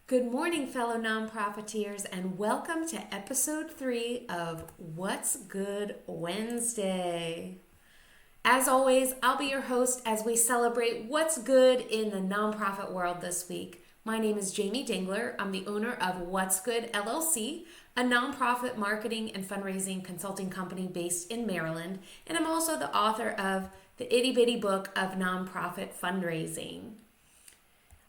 Good morning, fellow nonprofiteers, and welcome to episode 3 of What's Good Wednesday. As always, I'll be your host as we celebrate what's good in the nonprofit world this week. My name is Jamie Dingler. I'm the owner of What's Good LLC, a nonprofit marketing and fundraising consulting company based in Maryland, and I'm also the author of the itty bitty book of nonprofit fundraising.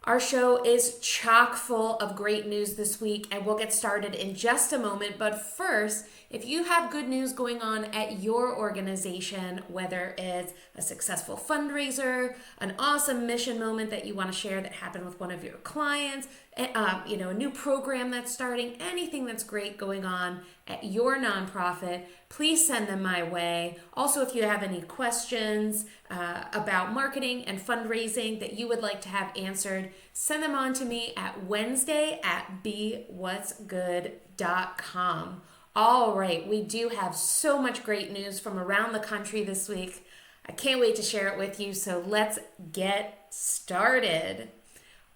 Our show is chock full of great news this week, and we'll get started in just a moment. But first, if you have good news going on at your organization, whether it's a successful fundraiser, an awesome mission moment that you want to share that happened with one of your clients, a new program that's starting, anything that's great going on at your nonprofit, please send them my way. Also, if you have any questions about marketing and fundraising that you would like to have answered, send them on to me at wednesday@bewhatsgood.com. All right, we do have so much great news from around the country this week. I can't wait to share it with you, so let's get started.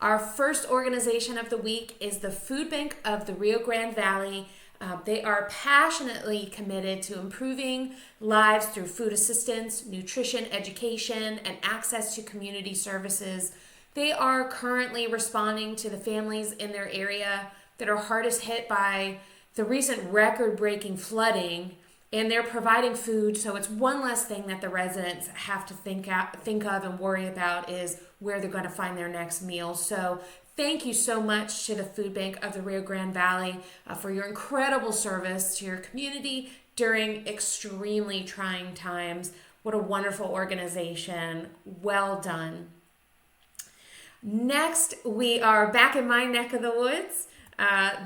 Our first organization of the week is the Food Bank of the Rio Grande Valley. They are passionately committed to improving lives through food assistance, nutrition, education, and access to community services. They are currently responding to the families in their area that are hardest hit by the recent record-breaking flooding, and they're providing food, so it's one less thing that the residents have to think of and worry about is where they're going to find their next meal. So thank you so much to the Food Bank of the Rio Grande Valley for your incredible service to your community during extremely trying times. What a wonderful organization. Well done. Next, we are back in my neck of the woods.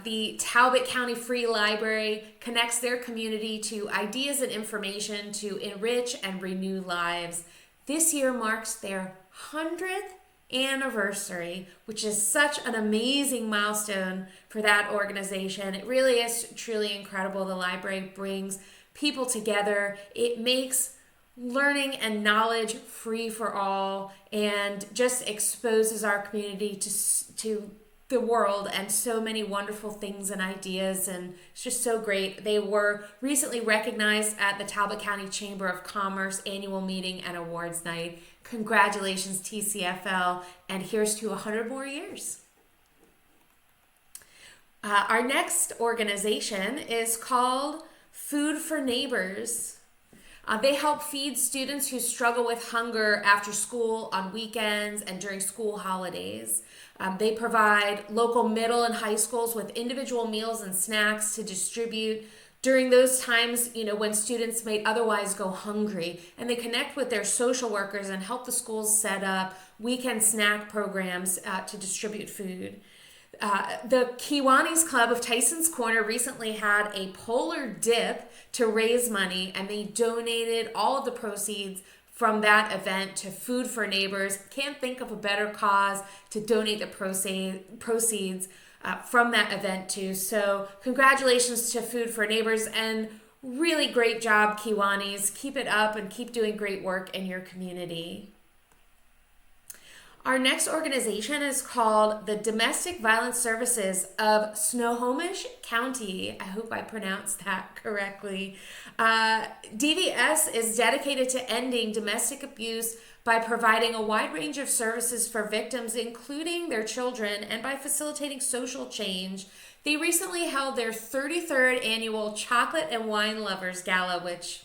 The Talbot County Free Library connects their community to ideas and information to enrich and renew lives. This year marks their 100th anniversary, which is such an amazing milestone for that organization. It really is truly incredible. The library brings people together. It makes learning and knowledge free for all and just exposes our community to the world and so many wonderful things and ideas, and it's just so great. They were recently recognized at the Talbot County Chamber of Commerce annual meeting and awards night. Congratulations, TCFL, and here's to 100 more years. Our next organization is called Food for Neighbors. They help feed students who struggle with hunger after school, on weekends, and during school holidays. They provide local middle and high schools with individual meals and snacks to distribute during those times, when students may otherwise go hungry. And they connect with their social workers and help the schools set up weekend snack programs to distribute food. The Kiwanis Club of Tyson's Corner recently had a polar dip to raise money, and they donated all of the proceeds from that event to Food for Neighbors. Can't think of a better cause to donate the proceeds from that event to. So congratulations to Food for Neighbors, and really great job, Kiwanis. Keep it up and keep doing great work in your community. Our next organization is called the Domestic Violence Services of Snohomish County. I hope I pronounced that correctly. DVS is dedicated to ending domestic abuse by providing a wide range of services for victims, including their children, and by facilitating social change. They recently held their 33rd annual Chocolate and Wine Lovers Gala, which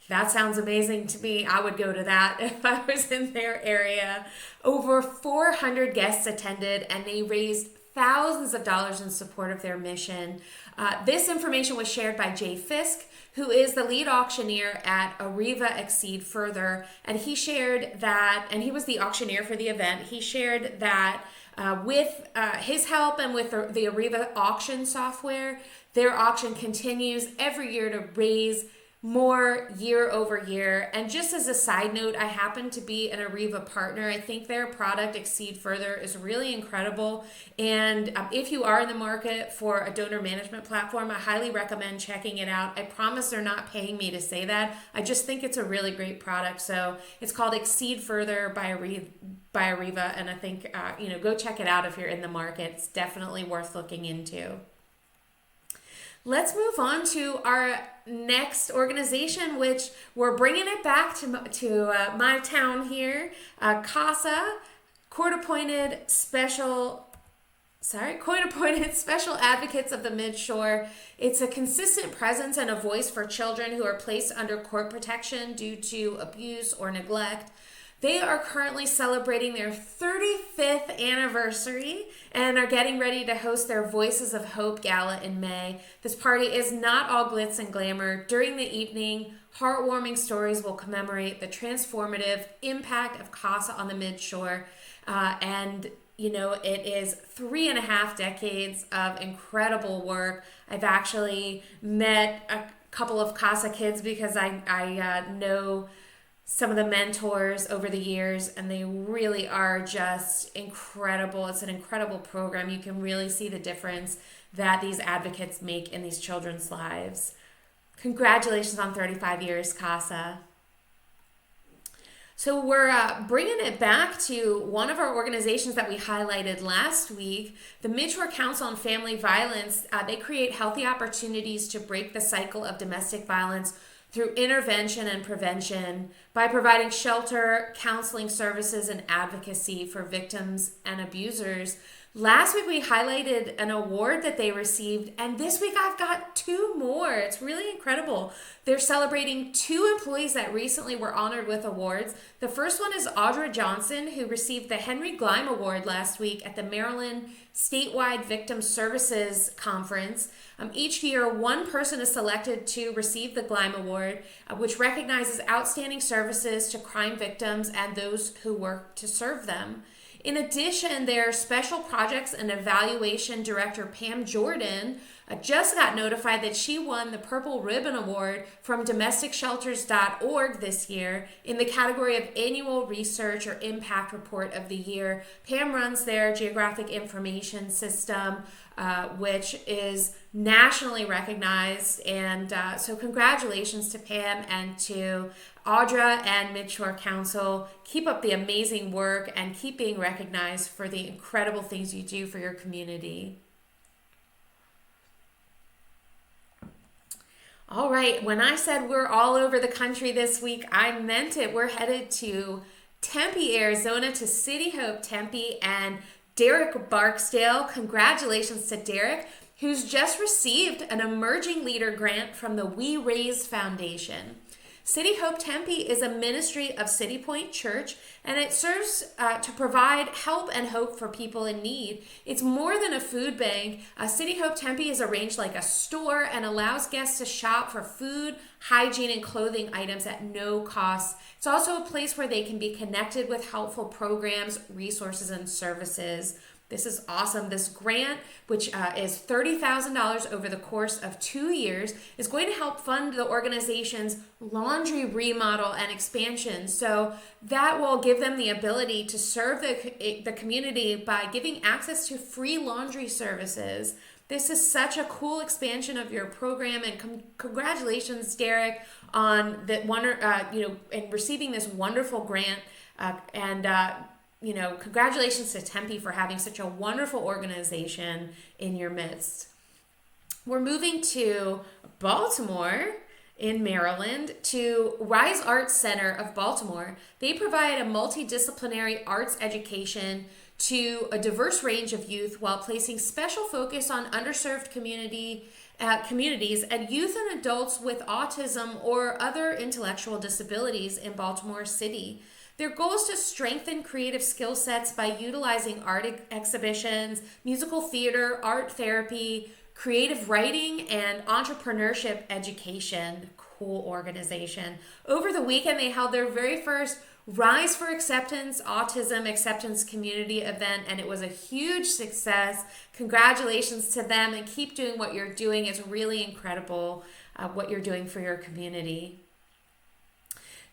that sounds amazing to me. I would go to that if I was in their area. Over 400 guests attended, and they raised thousands of dollars in support of their mission. This information was shared by Jay Fisk, who is the lead auctioneer at Arriva Exceed Further, and he shared that, and he was the auctioneer for the event. He shared that with his help and with the Arriva auction software, their auction continues every year to raise more year over year. And just as a side note, I happen to be an Arriva partner. I think their product Exceed Further is really incredible. And if you are in the market for a donor management platform, I highly recommend checking it out. I promise they're not paying me to say that. I just think it's a really great product. So it's called Exceed Further by Arriva. And I think, go check it out if you're in the market. It's definitely worth looking into. Let's move on to our next organization, which we're bringing it back to my town here, CASA, court-appointed special advocates of the Midshore. It's a consistent presence and a voice for children who are placed under court protection due to abuse or neglect. They are currently celebrating their 35th anniversary and are getting ready to host their Voices of Hope Gala in May. This party is not all glitz and glamour. During the evening, heartwarming stories will commemorate the transformative impact of CASA on the Midshore. It is 3.5 decades of incredible work. I've actually met a couple of CASA kids because I know some of the mentors over the years, and they really are just incredible. It's an incredible program. You can really see the difference that these advocates make in these children's lives. Congratulations on 35 years, CASA. So we're bringing it back to one of our organizations that we highlighted last week, the Midshore Council on Family Violence. They create healthy opportunities to break the cycle of domestic violence through intervention and prevention by providing shelter, counseling services, and advocacy for victims and abusers. Last week we highlighted an award that they received, and this week I've got 2 more. It's really incredible. They're celebrating 2 employees that recently were honored with awards. The first one is Audra Johnson, who received the Henry Gleim Award last week at the Maryland Statewide Victim Services Conference. Each year, one person is selected to receive the Gleim Award, which recognizes outstanding services to crime victims and those who work to serve them. In addition, their special projects and evaluation director, Pam Jordan, just got notified that she won the Purple Ribbon Award from DomesticShelters.org this year in the category of Annual Research or Impact Report of the Year. Pam runs their Geographic Information System, which is nationally recognized. And so congratulations to Pam and to Audra and Midshore Council. Keep up the amazing work and keep being recognized for the incredible things you do for your community. All right, when I said we're all over the country this week, I meant it. We're headed to Tempe, Arizona, to City Hope Tempe and Derek Barksdale. Congratulations to Derek, who's just received an Emerging Leader grant from the We Raise Foundation. City Hope Tempe is a ministry of City Point Church, and it serves to provide help and hope for people in need. It's more than a food bank. City Hope Tempe is arranged like a store and allows guests to shop for food, hygiene, and clothing items at no cost. It's also a place where they can be connected with helpful programs, resources, and services. This is awesome. This grant, which is $30,000 over the course of 2 years, is going to help fund the organization's laundry remodel and expansion. So that will give them the ability to serve the community by giving access to free laundry services. This is such a cool expansion of your program, and congratulations, Derek, on the in receiving this wonderful grant. Congratulations to Tempe for having such a wonderful organization in your midst. We're moving to Baltimore in Maryland to Rise Arts Center of Baltimore. They provide a multidisciplinary arts education to a diverse range of youth while placing special focus on underserved communities and youth and adults with autism or other intellectual disabilities in Baltimore City. Their goal is to strengthen creative skill sets by utilizing art exhibitions, musical theater, art therapy, creative writing, and entrepreneurship education. Cool organization. Over the weekend, they held their very first Rise for Acceptance Autism Acceptance Community event, and it was a huge success. Congratulations to them, and keep doing what you're doing. It's really incredible. what you're doing for your community.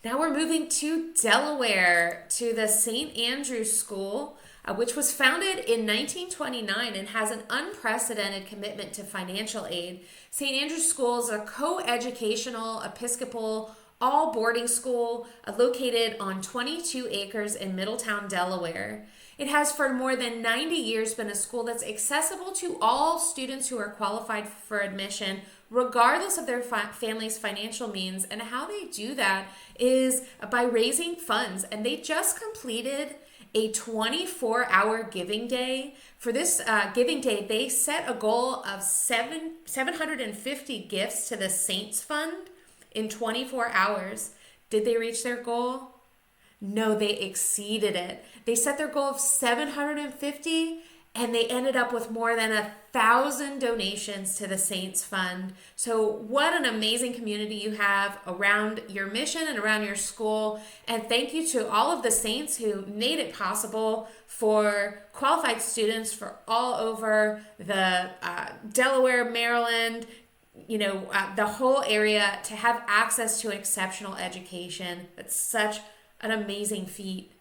Now we're moving to Delaware, to the St. Andrew's School, which was founded in 1929 and has an unprecedented commitment to financial aid. St. Andrew's School is a co-educational Episcopal all boarding school located on 22 acres in Middletown, Delaware. It has for more than 90 years been a school that's accessible to all students who are qualified for admission, regardless of their family's financial means. And how they do that is by raising funds. And they just completed a 24-hour giving day. For this giving day, they set a goal of 750 gifts to the Saints Fund in 24 hours. Did they reach their goal? No, they exceeded it. They set their goal of 750 and they ended up with more than 1,000 donations to the Saints Fund. So what an amazing community you have around your mission and around your school. And thank you to all of the Saints who made it possible for qualified students for all over the Delaware, Maryland, the whole area to have access to exceptional education. It's such an amazing feat.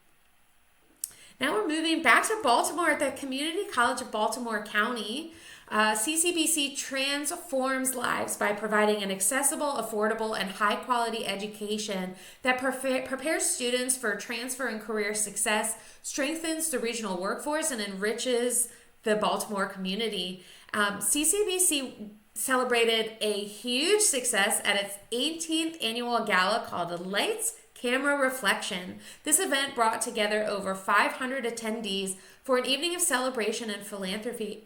Now we're moving back to Baltimore at the Community College of Baltimore County. CCBC transforms lives by providing an accessible, affordable, and high-quality education that prepares students for transfer and career success, strengthens the regional workforce, and enriches the Baltimore community. CCBC celebrated a huge success at its 18th annual gala called Lights, Camera, Reflection. This event brought together over 500 attendees for an evening of celebration and philanthropy,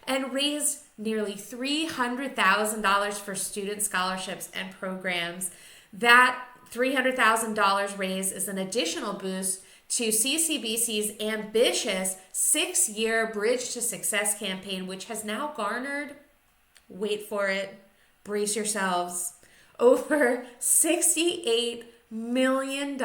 and raised nearly $300,000 for student scholarships and programs. That $300,000 raised is an additional boost to CCBC's ambitious 6-year Bridge to Success campaign, which has now garnered, wait for it, brace yourselves, over $68 million.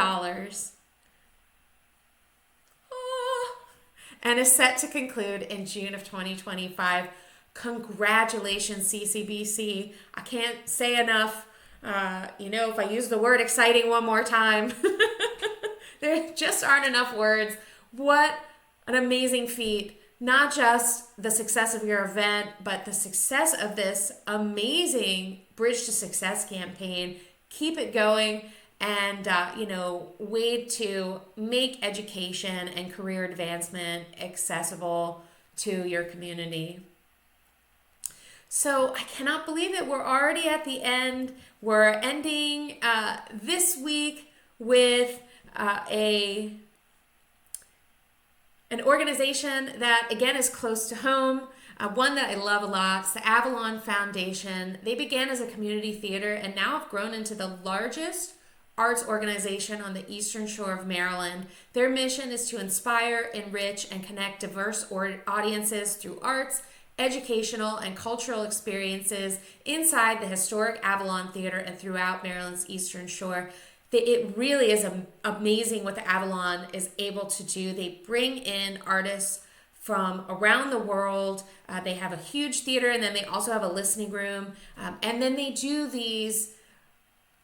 And is set to conclude in June of 2025. Congratulations, CCBC. I can't say enough. If I use the word exciting one more time, there just aren't enough words. What an amazing feat. Not just the success of your event, but the success of this amazing Bridge to Success campaign. Keep it going and, way to make education and career advancement accessible to your community. So I cannot believe it. We're already at the end. We're ending this week with an organization that, again, is close to home, one that I love a lot. It's the Avalon Foundation. They began as a community theater and now have grown into the largest arts organization on the Eastern Shore of Maryland. Their mission is to inspire, enrich, and connect diverse audiences through arts, educational, and cultural experiences inside the historic Avalon Theater and throughout Maryland's Eastern Shore. It really is amazing what the Avalon is able to do. They bring in artists from around the world. They have a huge theater, and then they also have a listening room. And then they do these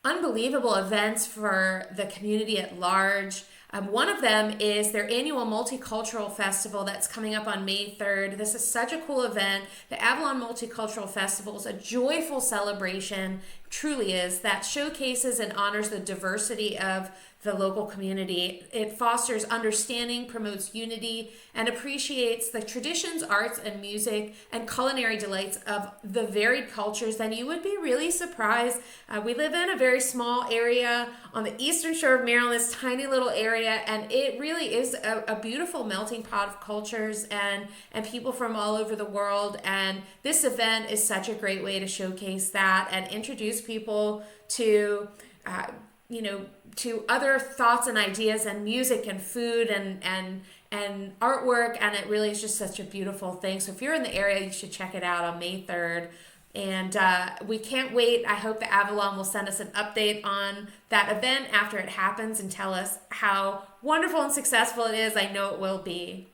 unbelievable events for the community at large. One of them is their annual multicultural festival that's coming up on May 3rd. This is such a cool event. The Avalon Multicultural Festival is a joyful celebration, truly is, that showcases and honors the diversity of the local community. It fosters understanding, promotes unity, and appreciates the traditions, arts, and music and culinary delights of the varied cultures. Then you would be really surprised. We live in a very small area on the Eastern Shore of Maryland, this tiny little area, and it really is a beautiful melting pot of cultures and people from all over the world. And this event is such a great way to showcase that and introduce people to to other thoughts and ideas and music and food and artwork, and it really is just such a beautiful thing. So if you're in the area, you should check it out on May 3rd. And we can't wait. I hope the Avalon will send us an update on that event after it happens and tell us how wonderful and successful it is. I know it will be.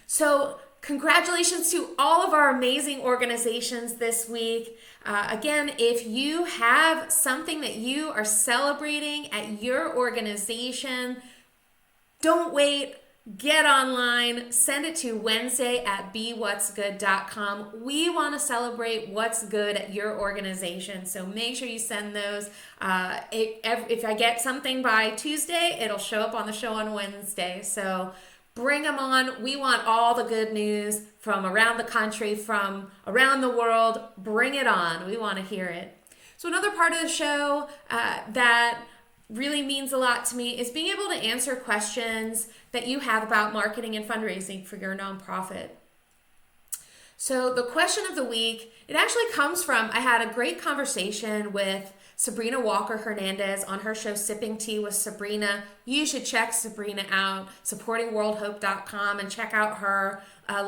So Congratulations to all of our amazing organizations this week. Again, if you have something that you are celebrating at your organization, don't wait. Get online, send it to Wednesday@BeWhat'sGood.com. We want to celebrate what's good at your organization, so make sure you send those. If I get something by Tuesday, it'll show up on the show on Wednesday. So bring them on. We want all the good news from around the country, from around the world. Bring it on. We want to hear it. So another part of the show that really means a lot to me is being able to answer questions that you have about marketing and fundraising for your nonprofit. So the question of the week, it actually comes from, I had a great conversation with Sabrina Walker Hernandez on her show Sipping Tea with Sabrina. You should check Sabrina out, supportingworldhope.com, and check out her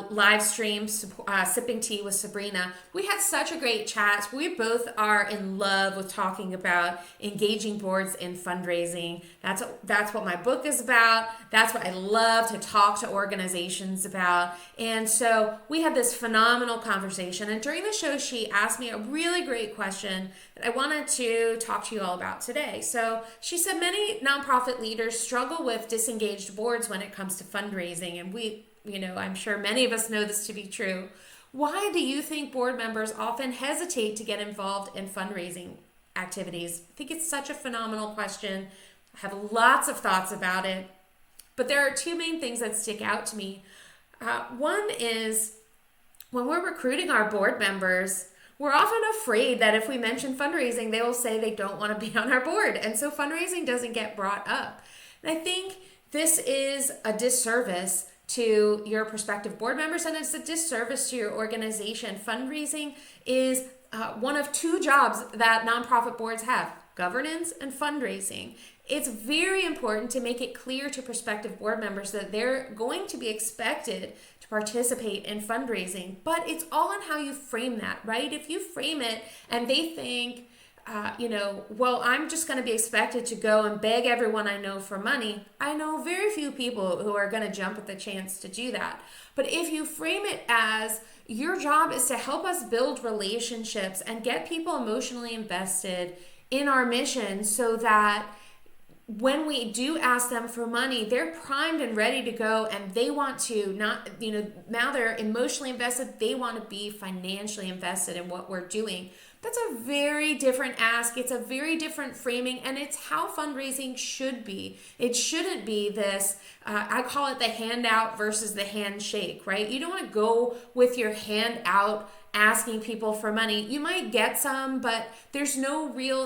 live stream, Sipping Tea with Sabrina. We had such a great chat. We both are in love with talking about engaging boards in fundraising. That's what my book is about. That's what I love to talk to organizations about. And so we had this phenomenal conversation. And during the show, she asked me a really great question that I wanted to talk to you all about today. So she said many nonprofit leaders struggle with disengaged boards when it comes to fundraising. And I'm sure many of us know this to be true. Why do you think board members often hesitate to get involved in fundraising activities? I think it's such a phenomenal question. I have lots of thoughts about it, but there are two main things that stick out to me. One is when we're recruiting our board members, we're often afraid that if we mention fundraising, they will say they don't want to be on our board. And so fundraising doesn't get brought up. And I think this is a disservice to your prospective board members, and it's a disservice to your organization. Fundraising is one of two jobs that nonprofit boards have: governance and fundraising. It's very important to make it clear to prospective board members that they're going to be expected to participate in fundraising, but it's all in how you frame that, right? If you frame it and they think, well, I'm just going to be expected to go and beg everyone I know for money. I know very few people who are going to jump at the chance to do that. But if you frame it as your job is to help us build relationships and get people emotionally invested in our mission so that when we do ask them for money, they're primed and ready to go, and they want to now they're emotionally invested, they want to be financially invested in what we're doing. That's a very different ask. It's a very different framing, and it's how fundraising should be. It shouldn't be this, I call it the handout versus the handshake, right? You don't want to go with your hand out asking people for money. You might get some, but there's no real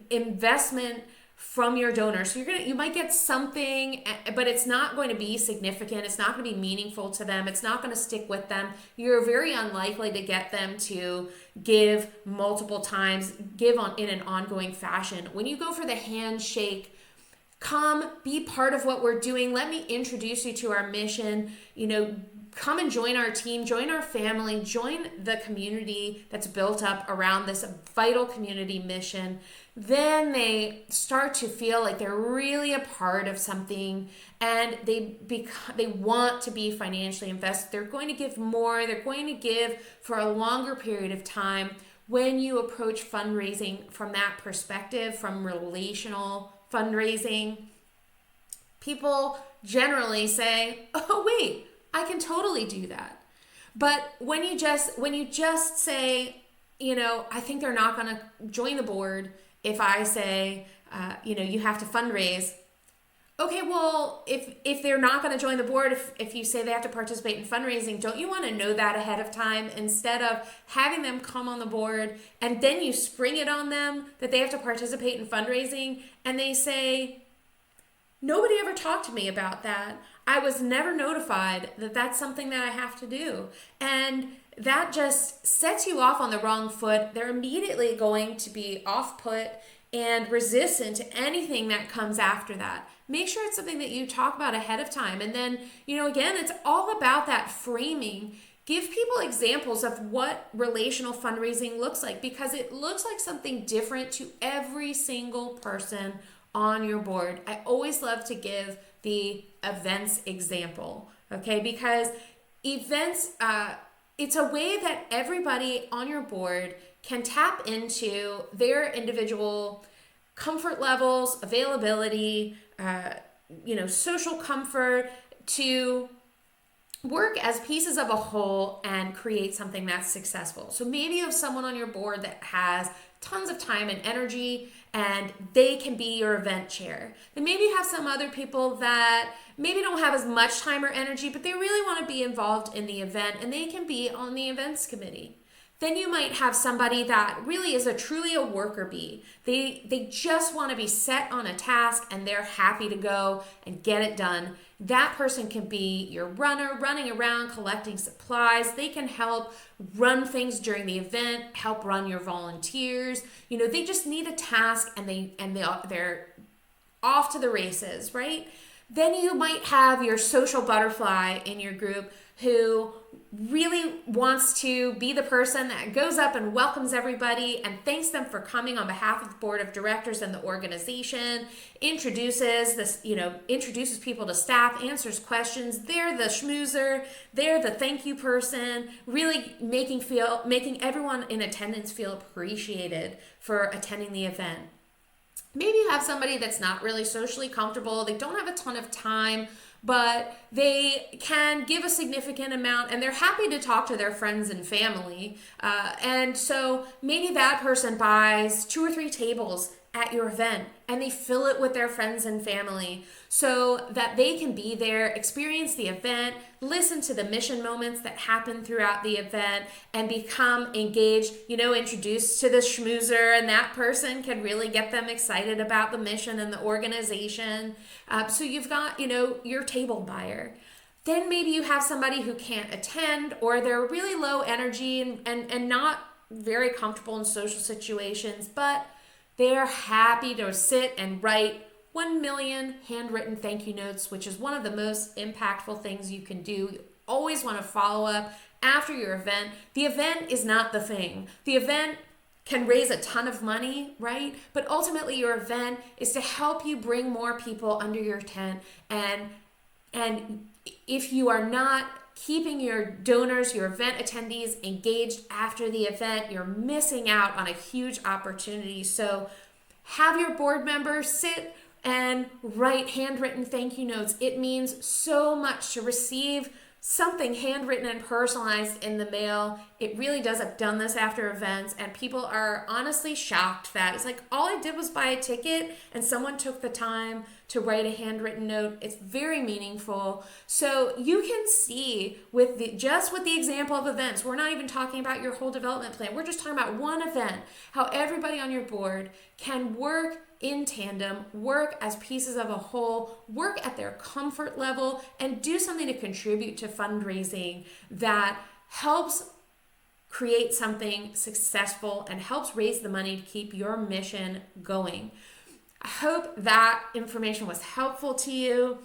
investment from your donor. So you might get something, but it's not going to be significant. It's not going to be meaningful to them. It's not going to stick with them. You're very unlikely to get them to give multiple times, in an ongoing fashion. When you go for the handshake, come be part of what we're doing. Let me introduce you to our mission. Come and join our team, join our family, join the community that's built up around this vital community mission. Then they start to feel like they're really a part of something, and they want to be financially invested. They're going to give more. They're going to give for a longer period of time when you approach fundraising from that perspective, from relational fundraising. People generally say, "Oh, wait, I can totally do that." But when you just say, I think they're not going to join the board if I say, you have to fundraise. Okay, well, if they're not going to join the board, if you say they have to participate in fundraising, don't you want to know that ahead of time instead of having them come on the board and then you spring it on them that they have to participate in fundraising and they say, nobody ever talked to me about that. I was never notified that that's something that I have to do. And that just sets you off on the wrong foot. They're immediately going to be off-put and resistant to anything that comes after that. Make sure it's something that you talk about ahead of time. And then, again, it's all about that framing. Give people examples of what relational fundraising looks like, because it looks like something different to every single person on your board. I always love to give the events example, okay? Because events, it's a way that everybody on your board can tap into their individual comfort levels, availability, social comfort to work as pieces of a whole and create something that's successful. So maybe you have someone on your board that has tons of time and energy and they can be your event chair. Then maybe you have some other people that maybe don't have as much time or energy, but they really want to be involved in the event and they can be on the events committee. Then you might have somebody that really is truly a worker bee. They just want to be set on a task and they're happy to go and get it done. That person can be your runner, running around collecting supplies. They can help run things during the event, help run your volunteers. They just need a task and they're off to the races, right? Then you might have your social butterfly in your group who really wants to be the person that goes up and welcomes everybody and thanks them for coming on behalf of the board of directors and the organization, introduces people to staff, answers questions. They're the schmoozer, they're the thank you person, really making everyone in attendance feel appreciated for attending the event. Maybe you have somebody that's not really socially comfortable, they don't have a ton of time, but they can give a significant amount and they're happy to talk to their friends and family. And so maybe that person buys 2 or 3 tables at your event and they fill it with their friends and family so that they can be there, experience the event, listen to the mission moments that happen throughout the event and become engaged, introduced to the schmoozer, and that person can really get them excited about the mission and the organization. So you've got, your table buyer. Then maybe you have somebody who can't attend or they're really low energy and not very comfortable in social situations, but they're happy to sit and write 1 million handwritten thank you notes, which is one of the most impactful things you can do. You always want to follow up after your event. The event is not the thing. The event can raise a ton of money, right? But ultimately your event is to help you bring more people under your tent. And if you are not keeping your donors, your event attendees engaged after the event, you're missing out on a huge opportunity. So have your board members sit and write handwritten thank you notes. It means so much to receive something handwritten and personalized in the mail. It really does. I've done this after events and people are honestly shocked that it's like all I did was buy a ticket and someone took the time to write a handwritten note. It's very meaningful. So you can see with the example of events, we're not even talking about your whole development plan. We're just talking about one event, how everybody on your board can work in tandem, work as pieces of a whole, work at their comfort level, and do something to contribute to fundraising that helps create something successful and helps raise the money to keep your mission going. I hope that information was helpful to you.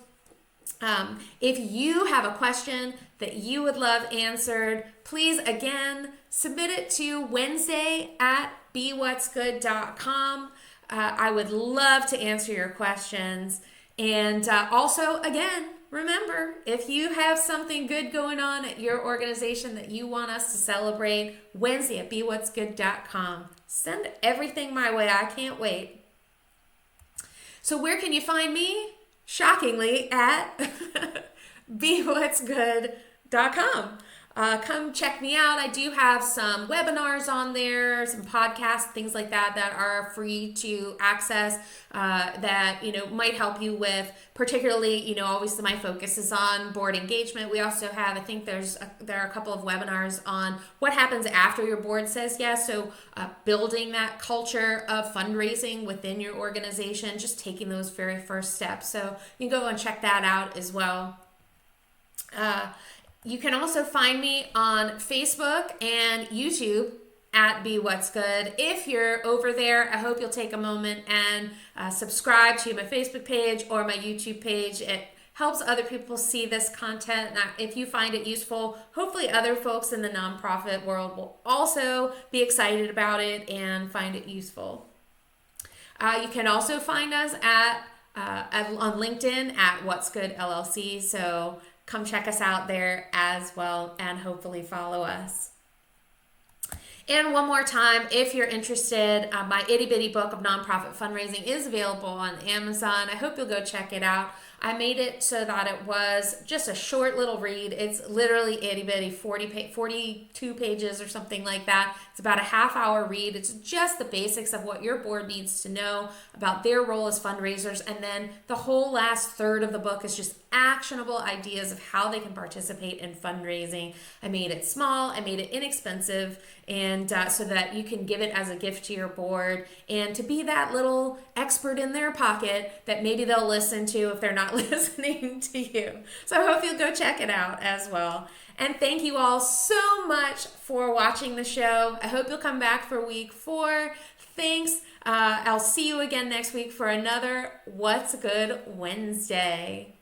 If you have a question that you would love answered, please again submit it to Wednesday@bewhatsgood.com. I would love to answer your questions. And also, again, remember, if you have something good going on at your organization that you want us to celebrate, Wednesday@bewhatsgood.com. Send everything my way. I can't wait. So where can you find me? Shockingly, at bewhatsgood.com. Come check me out. I do have some webinars on there, some podcasts, things like that are free to access that might help you with, particularly, obviously my focus is on board engagement. We also have, I think there are a couple of webinars on what happens after your board says yes. So building that culture of fundraising within your organization, just taking those very first steps. So you can go and check that out as well. You can also find me on Facebook and YouTube at Be What's Good. If you're over there, I hope you'll take a moment and subscribe to my Facebook page or my YouTube page. It helps other people see this content. And if you find it useful, hopefully other folks in the nonprofit world will also be excited about it and find it useful. You can also find us on LinkedIn at What's Good LLC. So come check us out there as well and hopefully follow us. And one more time, if you're interested, my itty bitty book of nonprofit fundraising is available on Amazon. I hope you'll go check it out. I made it so that it was just a short little read. It's literally itty bitty, 42 pages or something like that. It's about a half-hour read. It's just the basics of what your board needs to know about their role as fundraisers. And then the whole last third of the book is just actionable ideas of how they can participate in fundraising. I made it small. I made it inexpensive, and so that you can give it as a gift to your board and to be that little expert in their pocket that maybe they'll listen to if they're not listening to you. So I hope you'll go check it out as well. And thank you all so much for watching the show. I hope you'll come back for week 4. Thanks. I'll see you again next week for another What's Good Wednesday.